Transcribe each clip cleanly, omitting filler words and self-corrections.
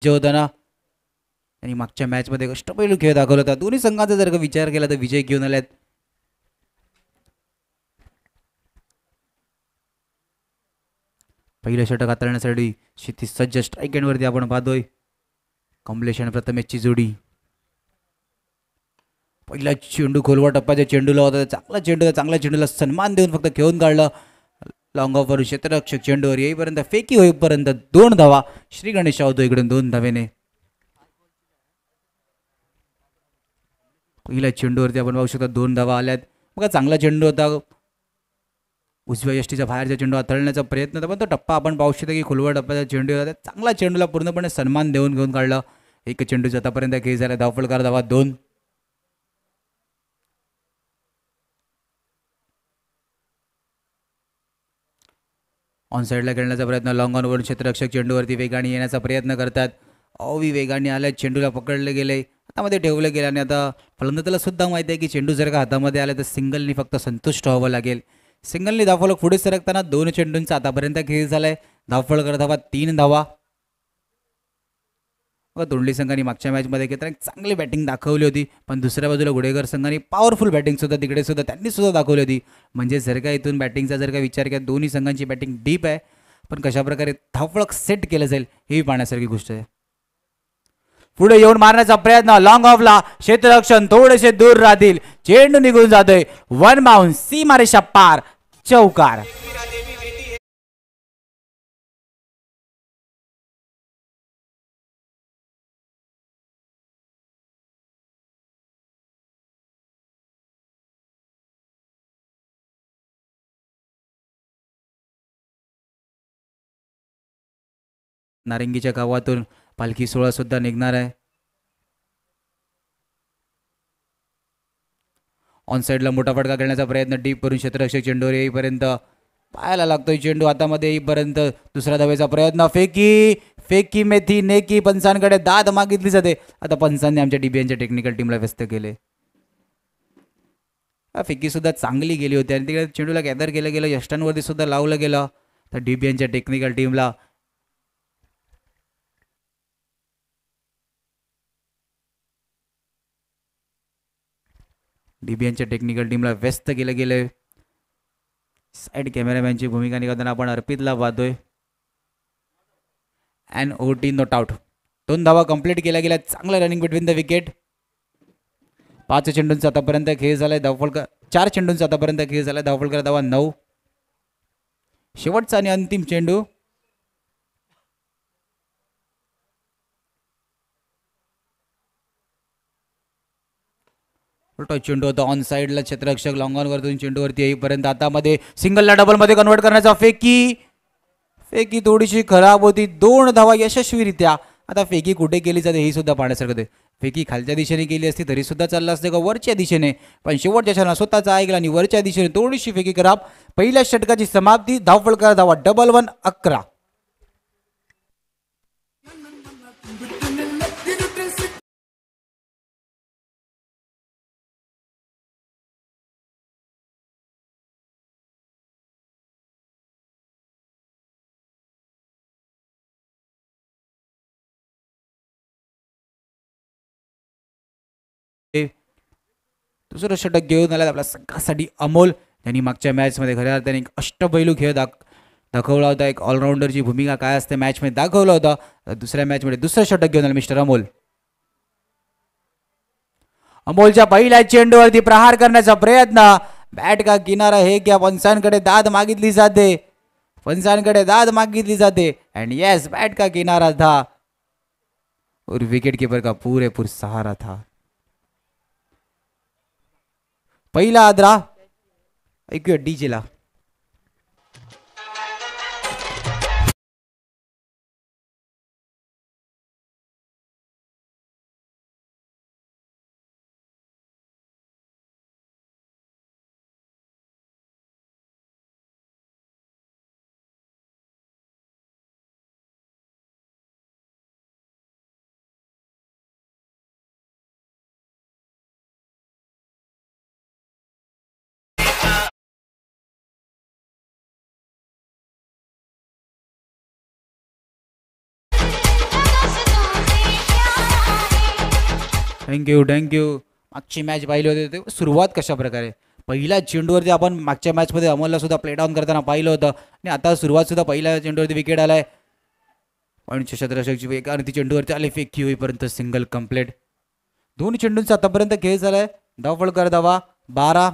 जे होता ना त्यांनी मागच्या मॅचमध्ये कष्टपैलू खेळ दाखवला होता. दोन्ही संघाचा जर का विचार केला तर विजय घेऊन आल्यात. पहिलं षटक हाताळण्यासाठी क्षितिज सज्ज स्ट्राईक एंडवरती आपण पाहतोय. कमलेश आणि प्रथमेशची जोडी. पहिला चेंडू खोलवा टप्प्याच्या चेंडूला होता. चांगल्या चेंडूला सन्मान देऊन फक्त खेळून काढलं. लॉंग ऑफवर क्षेत्ररक्षक चेंडूवर येईपर्यंत फेकी होईपर्यंत 2 धावा. श्री गणेश होतो इकडून 2 धावेने. पहिल्या चेंडूवरती आपण पाहू शकता 2 धावा आल्यात. बघा चांगला चेंडू होता. उजव्या यष्टीच्या बाहेरचा चेंडू हाताळण्याचा प्रयत्न होता पण तो टप्पा आपण पाहू शकतो की खुलवा टप्प्याचा चेंडू होता. चांगला चेंडूला पूर्णपणे सन्मान देऊन घेऊन काढला. एक चेंडू आतापर्यंत खेळ झाला. धावफलकार धावा 2. ऑन साईडला खेळण्याचा प्रयत्न. लॉंग ऑनवरून क्षेत्ररक्षक चेंडूवरती वेगाने येण्याचा प्रयत्न करतात. वेगाने आल्या. चेंडूला पकडले गेले. हातामध्ये ठेवलं गेलं आणि आता फलंदाजाला सुद्धा माहिती आहे की चेंडू जर का हातामध्ये आला तर सिंगलनी फक्त संतुष्ट व्हावं लागेल. सिंगलनी धावफलक पुढे सरकताना 2 चेंडूंचा आतापर्यंत खेळ झालाय. धावफलक धावा 3 धावा. दोंडली संघाने मागच्या मॅचमध्ये घेताना चांगली बॅटिंग दाखवली होती पण दुसऱ्या बाजूला गुडेकर संघाने पॉवरफुल बॅटिंग सुद्धा तिकडे सुद्धा त्यांनी सुद्धा दाखवली होती. म्हणजे जर का इथून बॅटिंगचा जर का विचार केला दोन्ही संघांची बॅटिंग डीप आहे पण कशाप्रकारे धावफलक सेट केलं जाईल ही पाहण्यासारखी गोष्ट आहे. पुढे येऊन मारण्याचा प्रयत्न. लॉंग ऑफला क्षेत्ररक्षण थोडेसे दूर राहतील. चेंडू निघून जातोय. 1 बाउन्स. सीमारेषा पार. चौकार. नारंगीच्या गावातून पालखी सोहळा सुद्धा निघणार आहे. ऑन साईडला मोठा फटका खेळण्याचा प्रयत्न. डीप करून क्षेत्ररक्षक चेंडूवर येईपर्यंत पायाला लागतोय चेंडू. हातामध्ये येईपर्यंत दुसऱ्या धावेचा प्रयत्न. फेकी मेथी नेकी. पंचांकडे दाद मागितली जाते. आता पंचांनी आमच्या डीबीएनच्या टेक्निकल टीमला व्यस्त केले. फेकी सुद्धा चांगली गेली होती आणि तिकडे चेंडूला गॅदर केलं गेलं. यष्टांवरती सुद्धा लावलं गेलं. तर डीबीएनच्या टेक्निकल टीमला डीबीएनच्या टेक्निकल टीमला व्यस्त केलं गेलं. साईड कॅमेरामॅनची भूमिका निघताना आपण अर्पितला पाहतोय. And OT not out. 2 धावा कंप्लीट केल्या गेल्या. चांगलं रनिंग बिटवीन द विकेट. 5 चेंडूंचा आतापर्यंत खेळ झालाय. धावफलक 4 चेंडूंचा आतापर्यंत खेळ झालाय. धावफलकर धावा 9. शेवटचा आणि अंतिम चेंडू. चेंडू होता ऑन साईडला. क्षेत्ररक्षक लॉंग ऑनवरतून चेंडूवरती येईपर्यंत हातामध्ये सिंगलला डबलमध्ये कन्वर्ट करण्याचा. फेकी थोडीशी खराब होती. 2 धावा यशस्वीरित्या. आता फेकी कुठे केली जाते हे सुद्धा पाहण्यासारखं. फेकी खालच्या दिशेने केली असती तरी सुद्धा चाललं असतं का वरच्या दिशेने पण शेवटच्या क्षणाला स्वतःचा ऐकला आणि वरच्या दिशेने थोडीशी फेकी खराब. पहिल्या षटकाची समाप्ती. धावफलकार धावा 11. दुसरं षटक घेऊन आल्यात आपल्या संघासाठी अमोल. त्यांनी मागच्या मॅचमध्ये खऱ्या अर्थाने अष्टपैलू खेळ दाखवला होता. एक ऑलराऊंडरची भूमिका काय असते मॅचमध्ये दाखवला होता. दुसऱ्या मॅचमध्ये दुसरं षटक घेऊन आलं मिस्टर अमोल. अमोलच्या पहिल्या चेंडूवरती प्रहार करण्याचा प्रयत्न. बॅट का किनारा हे क्या. पंचांकडे दाद मागितली जाते. एंड यस बैट का किनारा था और विकेट कीपर का पूरेपूर सहारा था. पहिला आदरा ऐकूया डीजेला. थँक्यू. मागची मॅच पाहिली होती ते सुरुवात कशा प्रकारे पहिल्या चेंडूवरती आपण मागच्या मॅचमध्ये अमोलला सुद्धा प्ले डाऊन करताना पाहिलं होतं आणि आता सुरुवात सुद्धा पहिल्या चेंडूवरती विकेट आलाय. पण क्षेत्ररक्षकची वेगाने ती चेंडूवरती आली फेकी होईपर्यंत सिंगल कंप्लीट. दोन चेंडूंचा आतापर्यंत खेळ झालाय. धावफलकर धावा 12.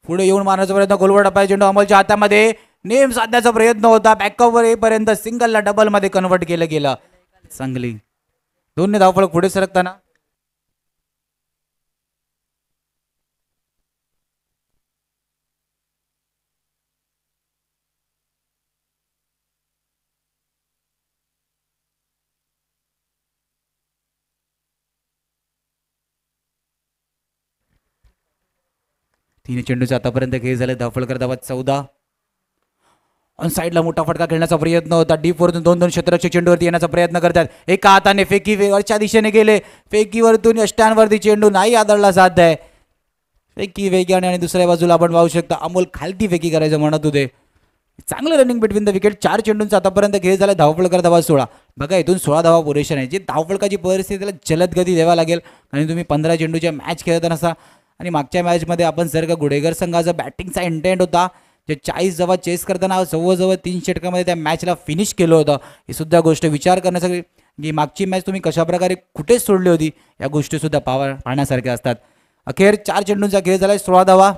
पुढे येऊन मारण्याचा प्रयत्न गोलवर टप्पा चेंडू अमोलच्या हातामध्ये नेम साधण्याचा प्रयत्न होता. बॅकअपवर येईपर्यंत सिंगलला डबलमध्ये कन्वर्ट केलं गेलं. चांगली दोन्ही धावफलक पुढे सरकताना तीन चेंडूचे आतापर्यंत खेळ झाले. धावफलकर धावा 14. ऑन साईडला मोठा फटका खेळण्याचा प्रयत्न होता. डीप वरतून दोन क्षेत्ररक्षक चेंडूवरती येण्याचा प्रयत्न करतात. एका हाताने फेकी वरच्या दिशेने गेले. फेकीवरतून यष्टांवरती चेंडू नाही आदळला साध्य आहे. फेकी वेगाने आणि दुसऱ्या बाजूला आपण पाहू शकता अमोल खालती फेकी करायचं म्हणत होते. चांगलं रनिंग बिटवीन द विकेट. 4 चेंडूंचा आतापर्यंत खेळ झाला. धावफलकर धावा 16. बघा इथून 16 धावा पुरेशा नाही. जी धावफलकाची परिस्थिती त्याला जलद गती द्यावा लागेल आणि तुम्ही 15 चेंडूच्या मॅच खेळत नसा. आणि मागच्या मॅचमध्ये आपण जर का गुडेगर संघाचा बॅटिंगचा इंटेंट होता जे 40 धावा चेस करताना जवळजवळ 3 षटकामध्ये त्या मॅचला फिनिश केलं होतं. ही सुद्धा गोष्ट विचार करण्यासाठी की मागची मॅच तुम्ही कशाप्रकारे कुठे सोडली होती या गोष्टीसुद्धा पाहण्यासारख्या असतात. अखेर 4 चेंडूंचा खेळ झाला. 16 धावा.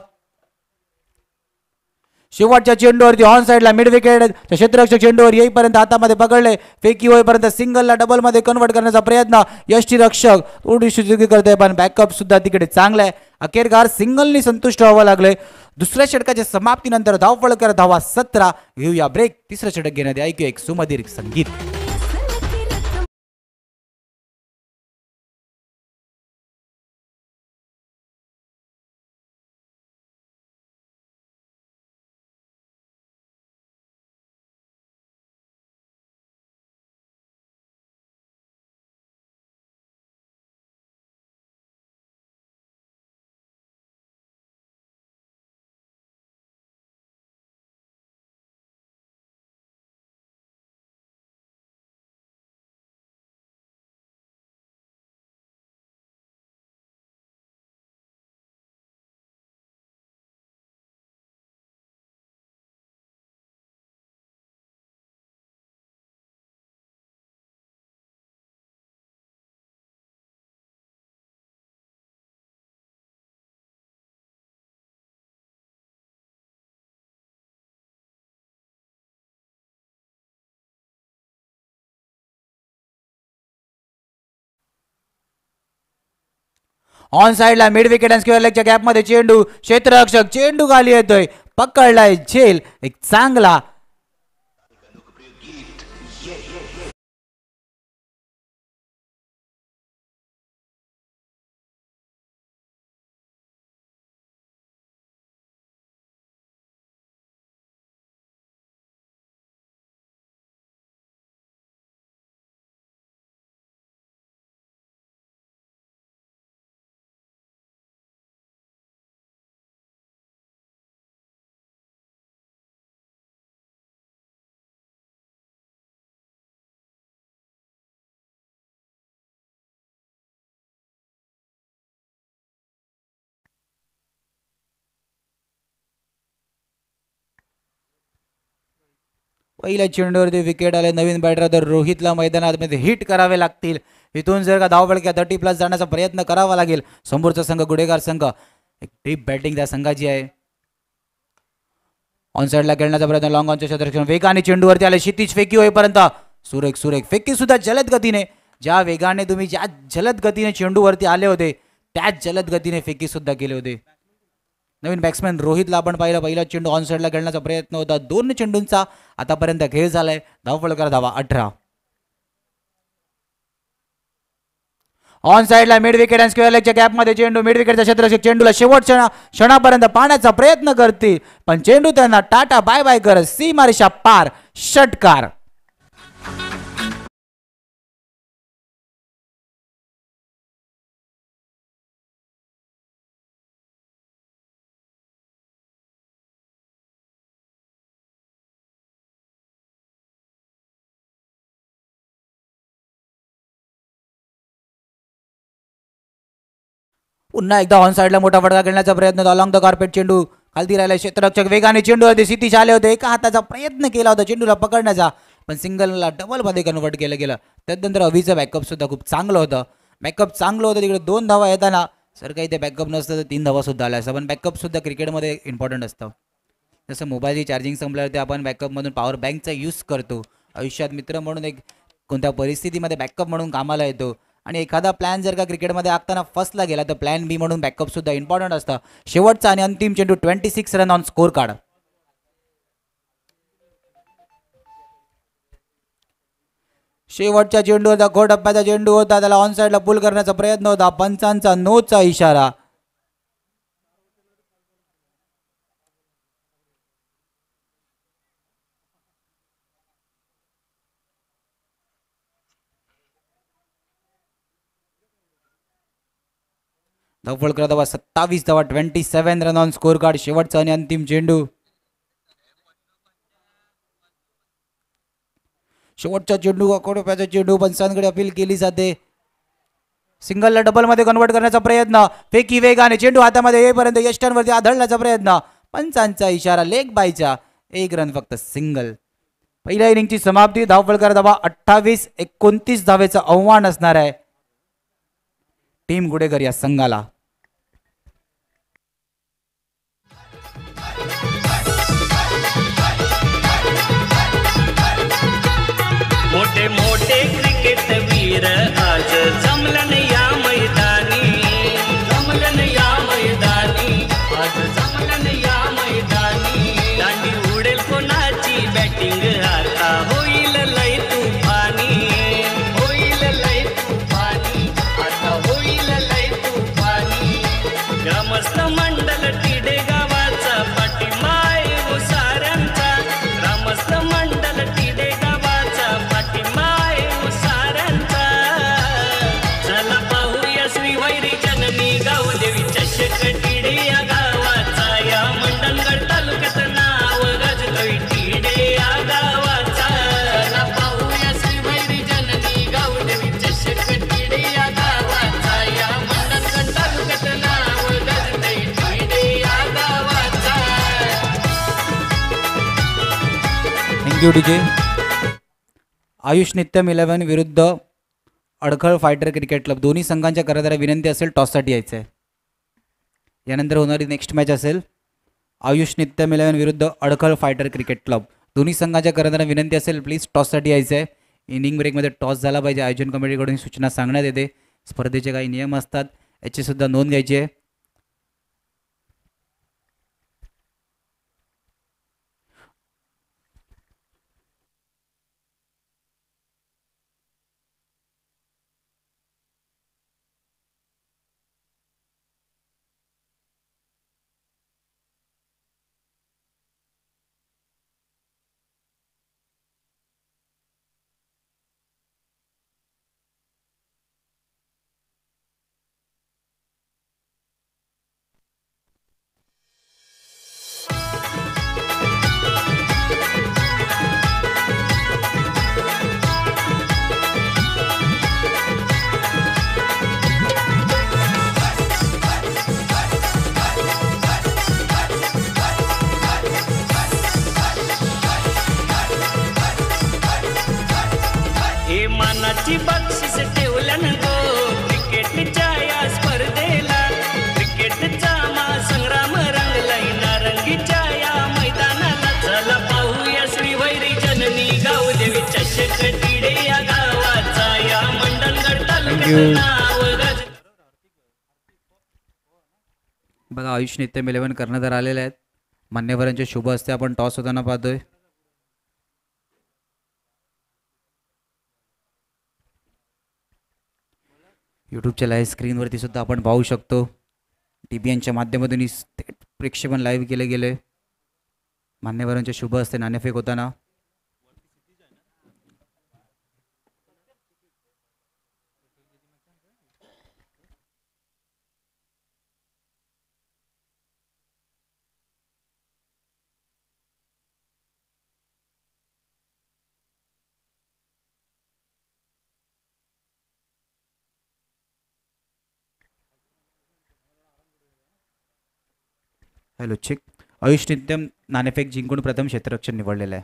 शेवटच्या चेंडूवरती ऑन साईडला मिड विकेट क्षेत्ररक्षक चेंडूवर येईपर्यंत हातामध्ये पकडले. फेकी होईपर्यंत सिंगलला डबलमध्ये कन्वर्ट करण्याचा प्रयत्न. यष्टीरक्षक थोडीशी चुकी करते पण बॅकअप सुद्धा तिकडे चांगला आहे. अखेरकार सिंगलनी संतुष्ट व्हावं लागले. दुसऱ्या षटकाच्या समाप्तीनंतर धावफलकर धावा 17. घेऊया ब्रेक. तिसरं षटक घेण्यात ऐकू एक सुमधीर संगीत. ऑन साईडला मिड विकेट आणि स्क्वेअर लेगच्या गॅपमध्ये चेंडू. क्षेत्ररक्षक चेंडू खाली येतोय. पकडलाय झेल. एक चांगला पहिल्या चेंडूवरती विकेट आले. नवीन बॅटर तर रोहितला मैदानामध्ये हिट करावे लागतील. इथून जर का धावफलक्या 30+ जाण्याचा प्रयत्न करावा लागेल. समोरचा संघ गुडेगार संघ एक डीप बॅटिंग त्या संघाची आहे. ऑन साईडला खेळण्याचा प्रयत्न. लॉंग ऑनच्या क्षेत्ररक्षण वेगाने चेंडूवरती आले. क्षितिज फेकी होईपर्यंत सुरेख फेकी सुद्धा जलद गतीने. ज्या वेगाने तुम्ही ज्या जलद गतीने चेंडूवरती आले होते त्याच जलद गतीने फेकी सुद्धा केले होते. नवीन बॅट्समॅन रोहितला आपण पाहिलं. पहिला चेंडू ऑन साईडला खेळण्याचा प्रयत्न होता. 2 चेंडूंचा आतापर्यंत खेळ झालाय. धावफलकर धावा 18. ऑन साईडला मिड विकेट आणि स्क्वेअर लेगच्या गॅपमध्ये चेंडू. मिड विकेटच्या क्षेत्ररक्षक चेंडूला शेवटच्या क्षणापर्यंत पाहण्याचा प्रयत्न करतील पण चेंडू त्यांना टाटा बाय बाय करत सीमारेषा पार. षटकार. पुन्हा एकदा ऑन साईडला मोठा फटका खेळण्याचा प्रयत्न अलॉंग द कार्पेट चेंडू खालती राहिला क्षेत्ररक्षक वेगाने चेंडूवरती सितीश आले होते एका हाताचा प्रयत्न केला होता चेंडूला पकडण्याचा पण सिंगलला डबलमध्ये कन्वर्ट केलं गेलं त्यानंतर अभिचं बॅकअप सुद्धा खूप चांगलं होतं बॅकअप चांगलं होतं तिकडे 2 धावा येताना जर काही ते बॅकअप नसतं तर 3 धावा सुद्धा आल्या असं पण बॅकअप सुद्धा क्रिकेटमध्ये इम्पॉर्टंट असतं जसं मोबाईलची चार्जिंग संपल्यावरती आपण बॅकअपमधून पॉवर बँकचा यूज करतो आयुष्यात मित्र म्हणून एक कोणत्या परिस्थितीमध्ये बॅकअप म्हणून कामाला येतो आणि एखादा प्लॅन जर का क्रिकेटमध्ये आखताना फसला गेला तर प्लॅन बी म्हणून बॅकअप सुद्धा इम्पॉर्टंट असतं शेवटचा आणि अंतिम चेंडू 26 रन ऑन स्कोर कार्ड शेवटच्या चेंडूवरचा टप्प्याचा चेंडू होता त्याला ऑन साईडला पुल करण्याचा प्रयत्न होता पंचांचा नोचा इशारा धावफळ करत 27 धावा 27 रन ऑन स्कोर कार्ड शेवटचा आणि अंतिम चेंडू शेवटचा चेंडू रुपयाचा चेंडू पंचांकडे अपील केली जाते सिंगलला डबलमध्ये कन्वर्ट करण्याचा प्रयत्न फेकी वेगाने चेंडू हातामध्ये येईपर्यंत यष्टांवरती आदळण्याचा प्रयत्न पंचांचा इशारा लेग बायचा 1 रन फक्त सिंगल पहिल्या इनिंगची समाप्ती धावफलकर धावा 28-29 धावेचं आव्हान असणार आहे टीम गुडेकर या संघाला मोठे मोठे क्रिकेट वीर आज जमलन या मैदानी जमलन या मैदानी आज जमलन या मैदानी दांडी उडेल कोणाची बॅटिंग आता होईल लय तुफानी होईल लय तुफानी आता होईल लय तुफानी ग्रामस्थ मंडल तिडे गावाचा पाठीमाय साऱ्यांचा ग्रामस्थ मंडल तिडे गावाचा पाठीमाय साऱ्यांचा चला पाहूया श्री वैरी जननी गावदेवी चषक टिडे या गावाचा या मंडणगड तालुक्यात नाव गाजतोय टिडे या गावाचा चला पाहूया श्री वैरी जननी गावदेवी चषक टिडे या गावाचा या मंडणगड तालुक्यात नाव गाजतोय टिडे या गावाचा थँक्यू डीजे आयुष नित्यम 11 विरुद्ध अडखळ फायटर क्रिकेट क्लब दोन्ही संघांच्या करदारा विनंती असेल टॉससाठी यायचं आहे यानंतर होणारी नेक्स्ट मॅच असेल आयुष नित्यम 11 विरुद्ध अडखळ फायटर क्रिकेट क्लब दोन्ही संघांच्या करदारा विनंती असेल प्लीज टॉससाठी यायचं आहे इनिंग ब्रेकमध्ये टॉस झाला पाहिजे आयोजन कमिटीकडून ही सूचना सांगण्यात येते स्पर्धेचे काही नियम असतात याची सुद्धा नोंद घ्यायची आहे हे मानाची बक्षीस ठेवल्यानं गो क्रिकेटच्या या स्पर्धेला क्रिकेटचा महासंग्राम रंगलाय नारंगीच्या या मैदानाला चला पाहूया श्री वैरी जननी गावदेवी चषक टिडे या गावाचा या मंडणगड तालुक्यात नाव गाजतोय बघा आयुष नित्यम 11 कर्णधार आलेले आहेत मान्यवरांच्या शुभ हस्ते आपण टॉस होताना पाहतोय यूट्यूबच्या लाईव्ह स्क्रीनवरती सुद्धा आपण पाहू शकतो TBNच्या माध्यमातून थेट प्रेक्षेपण लाईव्ह केले गेले मान्यवरांच्या शुभ हस्ते नाणेफेक होताना हॅलो चेक. आयुष नित्यम नाणेफेक जिंकून प्रथम क्षेत्ररक्षण निवडलेलं आहे.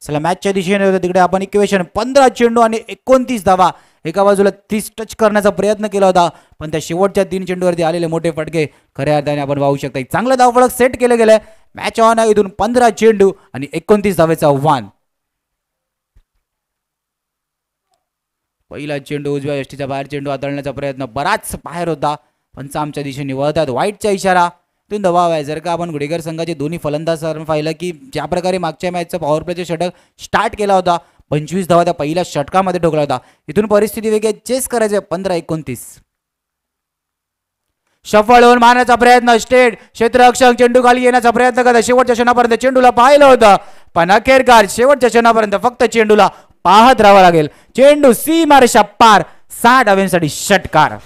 चला मॅचच्या दिशेने होतं तिकडे आपण इक्वेशन 15 चेंडू आणि 29 धावा. एका बाजूला 30 टच करण्याचा प्रयत्न केला होता पण त्या शेवटच्या 3 चेंडूवरती आलेले मोठे फटके खऱ्या अर्थाने आपण पाहू शकता. एक चांगलं धावफलक सेट केलं गेलंय. मॅच ऑन आहे. इथून 15 चेंडू आणि 29 धावेचं आव्हान. पहिला चेंडू उजव्या यष्टीच्या बाहेर चेंडू हाताळण्याचा प्रयत्न बराच बाहेर होता. पंच आमच्या दिशेने वळतात. वाईटचा इशारा. इथून दबाव आहे. जर का आपण गुडेकर संघाचे दोन्ही फलंदाज पाहिलं की ज्या प्रकारे मागच्या मॅचचा पॉवर प्लेचे षटक स्टार्ट केला होता 25 धावा त्या पहिल्या षटकामध्ये ठोकला होता. इथून परिस्थिती वेगळी चेस करायचे. 15-29 शफळ होऊन मारण्याचा प्रयत्न. स्टेट क्षेत्ररक्षक चेंडू खाली येण्याचा प्रयत्न करत शेवटच्या क्षणापर्यंत चेंडूला पाहिलं होतं पण अखेरकार शेवटच्या क्षणापर्यंत फक्त चेंडूला पाहत राहावं लागेल. चेंडू सीमारेषा पार. 6 धावांसाठी षटकार.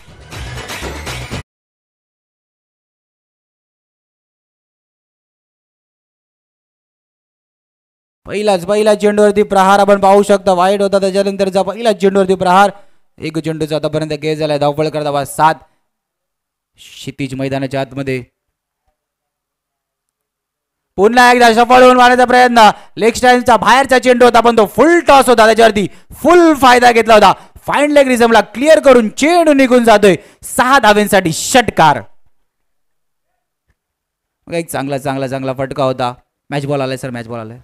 पहिला चेंडूवरती प्रहार आपण पाहू शकता. वाईट होता त्याच्यानंतरचा पहिला चेंडूवरती प्रहार. एक चेंडूचा आतापर्यंत गेज झालाय. धावपळ करता 7. क्षितिज मैदानाच्या आतमध्ये पुन्हा एकदा सफळ होऊन मारण्याचा प्रयत्न. लेग स्टँडचा बाहेरचा चेंडू होता पण तो फुल टॉस होता. त्याच्यावरती फुल फायदा घेतला होता. फाईन लेग रिझमला क्लिअर करून चेंडू निघून जातोय. 6 धावांसाठी षटकार. एक चांगला फटका होता. मॅच बॉल आलाय सर. मॅच बॉल आलाय.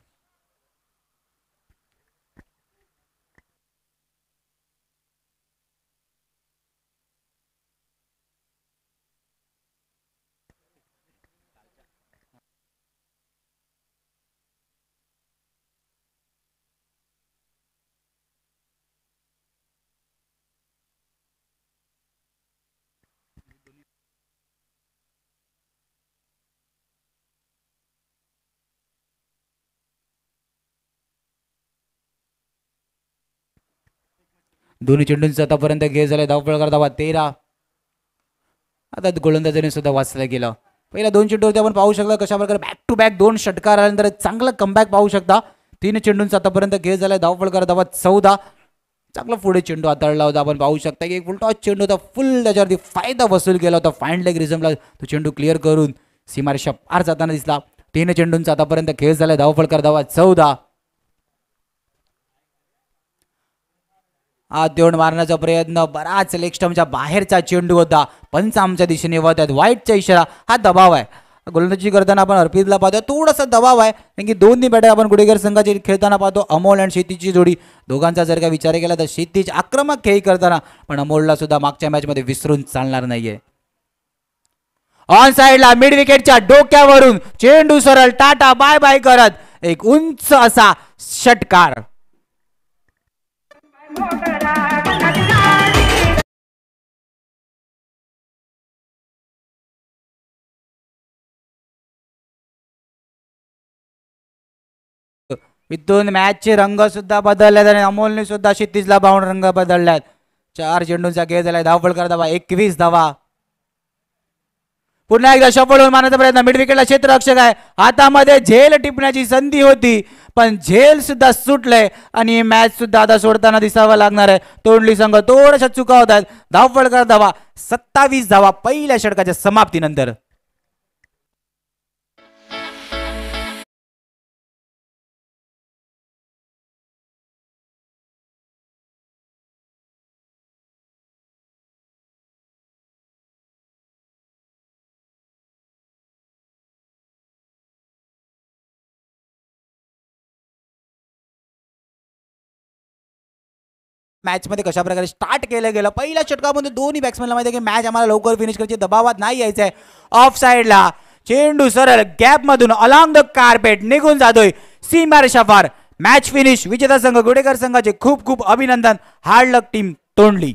दोन्ही चेंडूंचा आतापर्यंत गेज झालाय. धावपळ करता 13. आता गोलंदाजाने सुद्धा वाचलं गेलं. पहिल्या 2 चेंडूवरती आपण पाहू शकता कशा प्रकारे बॅक टू बॅक 2 षटकार आल्यानंतर चांगलं कमबॅक पाहू शकता. 3 चेंडूंचा आतापर्यंत गेज झालाय. धावपळ करता 14. चांगला पुढे चेंडू हाताळला होता. आपण पाहू शकता की एक फुल टॉस चेंडू होता. फुल त्याच्यावरती फायदा वसूल केला होता. फाईन लेग रिझमला तो चेंडू क्लिअर करून सीमारेषा पार जाताना दिसला. 3 चेंडूंचा आतापर्यंत खेळ झालाय. धावपळ करता 14. हात देऊन मारण्याचा प्रयत्न. बराच लेग स्टंपच्या बाहेरचा चेंडू होता. पंच आमच्या दिशेने वळतात. वाईटचा इशारा. हा दबाव आहे. गोलंदाजी करताना आपण अर्पितला पाहतो थोडासा दबाव आहे कारण की दोन्ही बॅटर आपण गुडेकर संघाची खेळताना पाहतो. अमोल आणि क्षितिजची जोडी दोघांचा जर का विचार केला तर क्षितिज आक्रमक खेळ करताना पण अमोलला सुद्धा मागच्या मॅच मध्ये विसरून चालणार नाहीये. ऑन साइडला मिड विकेटच्या डोक्यावरून चेंडू सरळ टाटा बाय बाय करत एक उंच असा षटकार. इथून मॅचचे रंग सुद्धा बदललेत आणि अमोलने सुद्धा क्षितिजला पाहून रंग बदलल्यात. 4 चेंडूंचा खेळ झालाय. धावपळ करता 21 धावा. पुन्हा एकदा सफळ होऊन मारण्याचा प्रयत्न. मिड विकेटला क्षेत्ररक्षक आहे. हातामध्ये झेल टिपण्याची संधी होती पण झेल सुद्धा सुटलंय आणि मॅच सुद्धा आता सोडताना दिसावं लागणार आहे. तोंडली संघ थोड्याशा चुका होत आहेत. धावपळ करता 27 धावा पहिल्या षटकाच्या समाप्तीनंतर. मॅच मध्ये कशा प्रकारे स्टार्ट केलं गेलं. पहिल्या षटकामध्ये दोन्ही बॅट्समॅनला माहिती आहे की मॅच आम्हाला लवकर फिनिश करायची. दबावात नाही यायचं आहे. ऑफ साइडला चेंडू सरळ गॅप मधून अलॉंग द कार्पेट निघून जातोय. सीमारेषा पार. Match finish. विजेता संघ गुडेकर संघाचे खूप खूप अभिनंदन. हार्ड लक टीम तोंडली.